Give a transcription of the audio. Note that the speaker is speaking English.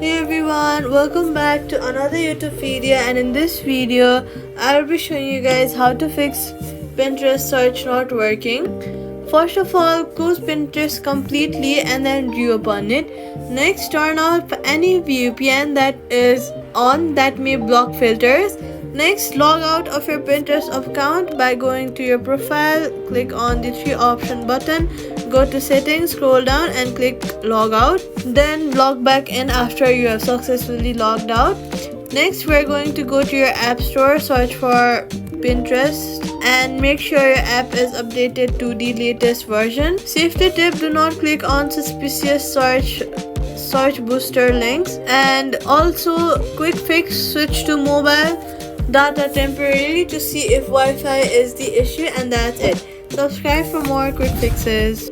Hey everyone, welcome back to another YouTube video, and in this video I'll be showing you guys how to fix Pinterest search not working. First of all, close Pinterest completely and then reopen it. Next, turn off any VPN that is on that may block filters. Next, log out of your Pinterest account by going to your profile, click on the three option button, go to settings, scroll down and click log out. Then log back in after you have successfully logged out. Next, we're going to go to your app store, search for Pinterest and make sure your app is updated to the latest version. Safety tip: do not click on suspicious search booster links. And also, quick fix: switch to mobile data temporarily to see if Wi-Fi is the issue, and that's it. Subscribe for more quick fixes.